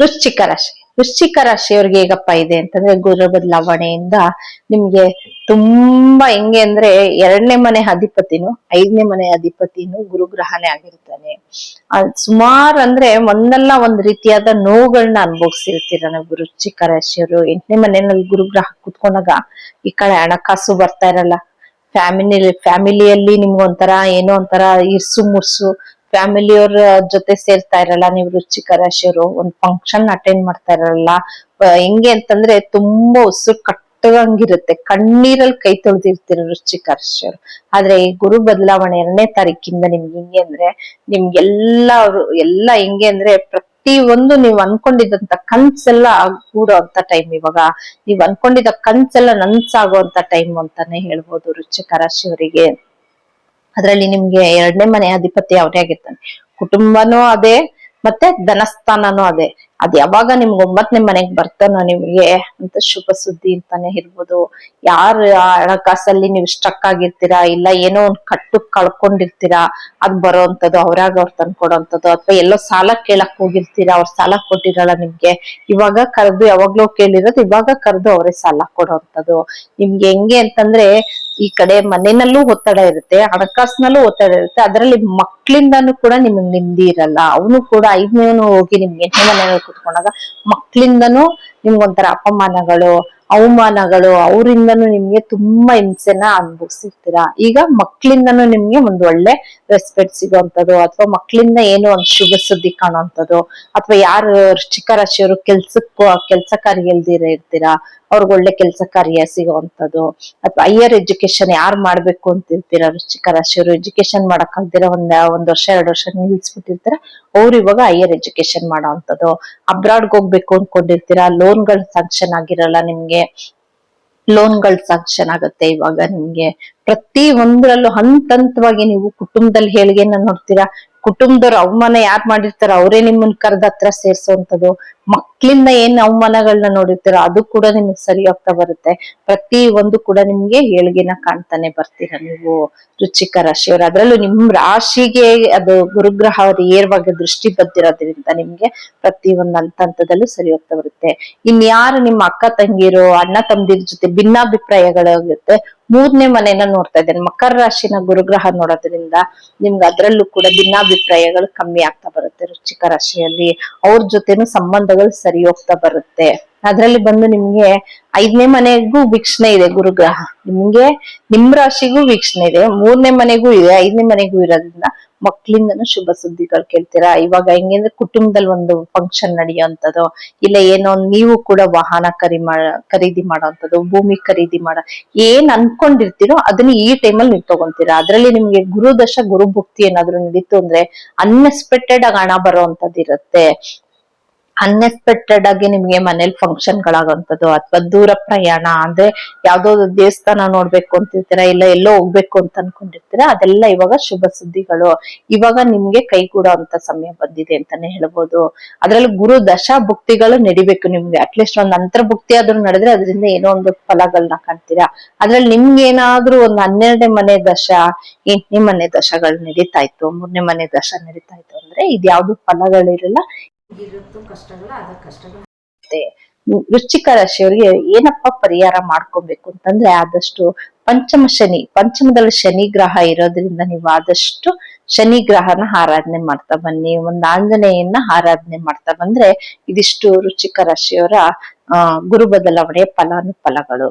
ವೃಶ್ಚಿಕ ರಾಶಿ. ವೃಶ್ಚಿಕ ರಾಶಿಯವ್ರಿಗೆ ಹೇಗಪ್ಪ ಇದೆ ಅಂತಂದ್ರೆ, ಗುರು ಬದಲಾವಣೆಯಿಂದ ನಿಮ್ಗೆ ತುಂಬಾ ಹೆಂಗೆ ಅಂದ್ರೆ, 2ನೇ ಮನೆ ಅಧಿಪತಿನು 5ನೇ ಮನೆ ಅಧಿಪತಿನು ಗುರುಗ್ರಹನೇ ಆಗಿರ್ತಾನೆ. ಸುಮಾರು ಅಂದ್ರೆ ಒಂದಲ್ಲ ಒಂದ್ ರೀತಿಯಾದ ನೋವುಗಳನ್ನ ಅನುಭವಿಸಿರ್ತೀರ ನಾವು ವೃಶ್ಚಿಕ ರಾಶಿಯವರು. 8ನೇ ಮನೆಯಲ್ಲಿ ಗುರುಗ್ರಹ ಕುತ್ಕೊಂಡಾಗ ಈ ಕಡೆ ಹಣಕಾಸು ಬರ್ತಾ ಇರಲ್ಲ, ಫ್ಯಾಮಿಲಿಯಲ್ಲಿ ನಿಮ್ಗೊಂಥರ ಏನೋ ಒಂಥರ ಇರ್ಸು ಮುರ್ಸು, ಫ್ಯಾಮಿಲಿಯವ್ರ ಜೊತೆ ಸೇರ್ತಾ ಇರಲ್ಲ ನೀವು ವೃಶ್ಚಿಕ ರಾಶಿಯವರು. ಒಂದ್ ಫಂಕ್ಷನ್ ಅಟೆಂಡ್ ಮಾಡ್ತಾ ಇರಲ್ಲ. ಹೆಂಗೆ ಅಂತಂದ್ರೆ ತುಂಬಾ ಉಸಿರು ಕಟ್ಟಂಗಿರುತ್ತೆ, ಕಣ್ಣೀರಲ್ಲಿ ಕೈ ತೊಳೆದಿರ್ತೀರ ವೃಶ್ಚಿಕ ರಾಶಿಯವರು. ಆದ್ರೆ ಈ ಗುರು ಬದಲಾವಣೆ 2ನೇ ತಾರೀಕಿಂದ ನಿಮ್ಗೆ ಹೆಂಗೆ ಅಂದ್ರೆ, ಎಲ್ಲ ಹೆಂಗೆ ಅಂದ್ರೆ, ಪ್ರತಿ ಒಂದು ನೀವ್ ಅನ್ಕೊಂಡಿದ್ದಂತ ಕನ್ಸೆಲ್ಲ ಕೂಡೋ ಅಂತ ಟೈಮ್ ಇವಾಗ. ನೀವ್ ಅನ್ಕೊಂಡಿದ್ದ ಕನ್ಸೆಲ್ಲ ನನ್ಸಾಗುವಂತ ಟೈಮ್ ಅಂತಾನೆ ಹೇಳ್ಬೋದು ವೃಶ್ಚಿಕ ರಾಶಿಯವರಿಗೆ. ಅದ್ರಲ್ಲಿ ನಿಮ್ಗೆ 2ನೇ ಮನೆ ಅಧಿಪತಿ ಅವರೇ ಆಗಿರ್ತಾನೆ. ಕುಟುಂಬನೂ ಅದೇ, ಮತ್ತೆ ಧನಸ್ಥಾನನೂ ಅದೇ. ಅದ್ ಯಾವಾಗ ನಿಮ್ಗೆ 9ನೇ ಮನೆಗ್ ಬರ್ತಾನೋ ನಿಮ್ಗೆ ಅಂತ ಶುಭ ಸುದ್ದಿ ಅಂತಾನೆ ಇರ್ಬೋದು. ಯಾರು ಹಣಕಾಸಲ್ಲಿ ನೀವು ಸ್ಟ್ರಕ್ ಆಗಿರ್ತೀರಾ, ಇಲ್ಲ ಏನೋ ಒಂದ್ ಕಟ್ಟು ಕಳ್ಕೊಂಡಿರ್ತೀರಾ, ಅದ್ ಬರೋಂಥದ್ದು, ಅವ್ರಾಗ ಅವ್ರು ತಂದ್ಕೊಡೋಂಥದ್ದು. ಅಥವಾ ಎಲ್ಲೋ ಸಾಲ ಕೇಳಕ್ ಹೋಗಿರ್ತೀರಾ, ಅವ್ರ ಸಾಲ ಕೊಟ್ಟಿರಲ್ಲ ನಿಮ್ಗೆ, ಇವಾಗ ಕರೆದು, ಯಾವಾಗ್ಲೂ ಕೇಳಿರೋದು ಇವಾಗ ಕರೆದು ಅವರೇ ಸಾಲ ಕೊಡೋಂಥದ್ದು. ನಿಮ್ಗೆ ಹೆಂಗೆ ಅಂತಂದ್ರೆ, ಈ ಕಡೆ ಮನೆಯಲ್ಲೂ ಒತ್ತಡ ಇರುತ್ತೆ, ಹಣಕಾಸಿನಲ್ಲೂ ಒತ್ತಡ ಇರುತ್ತೆ, ಅದರಲ್ಲಿ ಮಕ್ಳಿಂದಾನು ಕೂಡ ನಿಮ್ಗೆ ನೆಮ್ಮದಿ ಇರಲ್ಲ. ಅವನು ಕೂಡ 5ನೇವನು ಹೋಗಿ ನಿಮ್ಗೆ 8ನೇ ಮನೆಯಲ್ಲಿ ಕುತ್ಕೊಂಡಾಗ ಮಕ್ಳಿಂದನೂ ನಿಮ್ಗೊಂಥರ ಅಪಮಾನಗಳು, ಅವಮಾನಗಳು, ಅವರಿಂದನೂ ನಿಮ್ಗೆ ತುಂಬಾ ಹಿಂಸೆನ ಅನುಭವಿಸಿರ್ತೀರ. ಈಗ ಮಕ್ಳಿಂದನೂ ನಿಮ್ಗೆ ಒಂದ್ ಒಳ್ಳೆ ರೆಸ್ಪೆಕ್ಟ್ ಸಿಗೋಂಥದ್ದು, ಅಥವಾ ಮಕ್ಳಿಂದ ಏನೋ ಒಂದ್ ಶುಭ ಸುದ್ದಿ ಕಾಣುವಂಥದ್ದು, ಅಥವಾ ಯಾರು ವೃಶ್ಚಿಕ ರಾಶಿಯವರು ಕೆಲ್ಸ ಕಾರ್ಯ ಇಲ್ದಿರ ಇರ್ತೀರಾ, ಅವ್ರಿಗೆ ಒಳ್ಳೆ ಕೆಲಸ ಕಾರ್ಯ ಸಿಗೋವಂಥದ್ದು. ಅಥವಾ ಹೈಯರ್ ಎಜುಕೇಶನ್ ಯಾರು ಮಾಡ್ಬೇಕು ಅಂತಿರ್ತೀರಾ ವೃಶ್ಚಿಕ ರಾಶಿಯವರು, ಎಜುಕೇಶನ್ ಮಾಡಕ್ ಆಗ್ದಿರ ಒಂದ್ ವರ್ಷ 2 ವರ್ಷ ನಿಲ್ಸ್ಬಿಟ್ಟಿರ್ತೀರ, ಅವ್ರು ಇವಾಗ ಹೈಯರ್ ಎಜುಕೇಶನ್ ಮಾಡೋವಂಥದ್ದು. ಅಬ್ರಾಡ್ಗೆ ಹೋಗ್ಬೇಕು ಅನ್ಕೊಂಡಿರ್ತೀರಾ, ಲೋನ್ಗಳು ಸ್ಯಾಂಕ್ಷನ್ ಆಗಿರಲ್ಲ ನಿಮ್ಗೆ, ಲೋನ್ಗಳು ಸ್ಯಾಂಕ್ಷನ್ ಆಗುತ್ತೆ ಇವಾಗ ನಿಮ್ಗೆ. ಪ್ರತಿ ಒಂದ್ರಲ್ಲೂ ಹಂತವಾಗಿ ನೀವು ಕುಟುಂಬದಲ್ಲಿ ಏಳ್ಗೆನ ನೋಡ್ತೀರಾ. ಕುಟುಂಬದವ್ರ ಅವಮಾನ ಯಾರು ಮಾಡಿರ್ತಾರ ಅವರೇ ನಿಮ್ಮನ್ನ ಕರೆದ ಹತ್ರ ಸೇರ್ಸೋಂಥದ್ದು. ಮಕ್ಳಿಂದ ಏನ್ ಅವಮಾನಗಳನ್ನ ನೋಡಿರ್ತೀರ ಅದು ಕೂಡ ನಿಮ್ಗೆ ಸರಿ ಹೋಗ್ತಾ ಬರುತ್ತೆ. ಪ್ರತಿ ಒಂದು ಕೂಡ ನಿಮ್ಗೆ ಏಳ್ಗೆನ ಕಾಣ್ತಾನೆ ಬರ್ತೀರಾ ನೀವು ವೃಶ್ಚಿಕ ರಾಶಿಯವರು. ಅದ್ರಲ್ಲೂ ನಿಮ್ ರಾಶಿಗೆ ಅದು ಗುರುಗ್ರಹ ನೇರವಾಗಿ ದೃಷ್ಟಿ ಬದ್ದಿರೋದ್ರಿಂದ ನಿಮ್ಗೆ ಪ್ರತಿ ಒಂದ್ ಹಂತದಲ್ಲೂ ಸರಿ ಹೋಗ್ತಾ ಬರುತ್ತೆ. ಇನ್ಯಾರು ನಿಮ್ಮ ಅಕ್ಕ ತಂಗಿರು, ಅಣ್ಣ ತಮ್ಮದಿರ ಜೊತೆ ಭಿನ್ನಾಭಿಪ್ರಾಯಗಳಾಗುತ್ತೆ, 3ನೇ ಮನೆಯನ್ನ ನೋಡ್ತಾ ಇದ್ದೇನೆ, ಮಕರ ರಾಶಿನ ಗುರುಗ್ರಹ ನೋಡೋದ್ರಿಂದ ನಿಮ್ಗೆ ಅದ್ರಲ್ಲೂ ಕೂಡ ಭಿನ್ನಾಭಿಪ್ರಾಯಗಳು ಕಮ್ಮಿ ಆಗ್ತಾ ಬರುತ್ತೆ ವೃಶ್ಚಿಕ ರಾಶಿಯಲ್ಲಿ. ಅವ್ರ ಜೊತೆನೂ ಸಂಬಂಧಗಳು ಸರಿ ಹೋಗ್ತಾ ಬರುತ್ತೆ. ಅದ್ರಲ್ಲಿ ಬಂದು ನಿಮ್ಗೆ 5ನೇ ಮನೆಗೂ ವೀಕ್ಷಣೆ ಇದೆ ಗುರುಗ್ರಹ, ನಿಮ್ಗೆ ನಿಮ್ ರಾಶಿಗೂ ವೀಕ್ಷಣೆ ಇದೆ, 3ನೇ ಮನೆಗೂ ಇದೆ, 5ನೇ ಮನೆಗೂ ಇರೋದ್ರಿಂದ ಮಕ್ಳಿಂದನೂ ಶುಭ ಸುದ್ದಿಗಳು ಕೇಳ್ತೀರಾ. ಇವಾಗ ಹೆಂಗಂದ್ರೆ ಕುಟುಂಬದಲ್ಲಿ ಒಂದು ಫಂಕ್ಷನ್ ನಡೆಯುವಂಥದ್ದು, ಇಲ್ಲ ಏನೋ ನೀವು ಕೂಡ ವಾಹನ ಖರೀದಿ ಮಾಡೋಂಥದ್ದು, ಭೂಮಿ ಖರೀದಿ ಏನ್ ಅನ್ಕೊಂಡಿರ್ತೀರೋ ಅದನ್ನ ಈ ಟೈಮಲ್ಲಿ ನೀವು ತಗೊಂತೀರಾ. ಅದ್ರಲ್ಲಿ ನಿಮ್ಗೆ ಗುರುದಶ ಗುರುಭುಕ್ತಿ ಏನಾದ್ರು ನಡೀತು ಅಂದ್ರೆ ಅನ್ಎಕ್ಸ್ಪೆಕ್ಟೆಡ್ ಆಗಿ ಹಣ ಬರುವಂತದ್ದು ಇರುತ್ತೆ. ಅನ್ಎಕ್ಸ್ಪೆಕ್ಟೆಡ್ ಆಗಿ ನಿಮ್ಗೆ ಮನೇಲಿ ಫಂಕ್ಷನ್ ಗಳಾಗುವಂಥದ್ದು, ಅಥವಾ ದೂರ ಪ್ರಯಾಣ ಅಂದ್ರೆ ಯಾವ್ದೋ ದೇವಸ್ಥಾನ ನೋಡ್ಬೇಕು ಅಂತಿರ್ತೀರಾ, ಇಲ್ಲ ಎಲ್ಲೋ ಹೋಗ್ಬೇಕು ಅಂತ ಅನ್ಕೊಂಡಿರ್ತೀರಾ, ಅದೆಲ್ಲ ಇವಾಗ ಶುಭ ಸುದ್ದಿಗಳು ಇವಾಗ ನಿಮ್ಗೆ ಕೈಗೂಡೋ ಅಂತ ಸಮಯ ಬಂದಿದೆ ಅಂತಾನೆ ಹೇಳ್ಬೋದು. ಅದ್ರಲ್ಲಿ ಗುರು ದಶಾ ಭುಕ್ತಿಗಳು ನಡಿಬೇಕು ನಿಮ್ಗೆ. ಅಟ್ಲೀಸ್ಟ್ ಒಂದ್ ಅಂತರ ಭುಕ್ತಿ ಆದ್ರೂ ನಡೆದ್ರೆ ಅದರಿಂದ ಏನೋ ಒಂದು ಫಲಗಳನ್ನ ಕಾಣ್ತೀರಾ. ಅದ್ರಲ್ಲಿ ನಿಮ್ಗೆ ಏನಾದ್ರೂ ಒಂದ್ 12ನೇ ಮನೆ ದಶಾ, 8ನೇ ಮನೆ ದಶಗಳು ನಡೀತಾ ಇತ್ತು, 3ನೇ ಮನೆ ದಶಾ ನಡೀತಾ ಇತ್ತು ಅಂದ್ರೆ ಇದ್ಯಾವ್ದು ಫಲಗಳಿರಲ್ಲ, ಕಷ್ಟಗಳು. ವೃಶ್ಚಿಕ ರಾಶಿಯವರಿಗೆ ಏನಪ್ಪಾ ಪರಿಹಾರ ಮಾಡ್ಕೊಬೇಕು ಅಂತಂದ್ರೆ, ಆದಷ್ಟು ಪಂಚಮದಲ್ಲಿ ಶನಿ ಗ್ರಹ ಇರೋದ್ರಿಂದ ನೀವು ಆದಷ್ಟು ಶನಿ ಗ್ರಹನ ಆರಾಧನೆ ಮಾಡ್ತಾ ಬನ್ನಿ. ಒಂದ್ ಆಂಜನೇಯನ ಆರಾಧನೆ ಮಾಡ್ತಾ ಬಂದ್ರೆ ಇದಿಷ್ಟು ವೃಶ್ಚಿಕ ರಾಶಿಯವರ ಗುರು ಬದಲಾವಣೆಯ ಫಲಾನುಫಲಗಳು.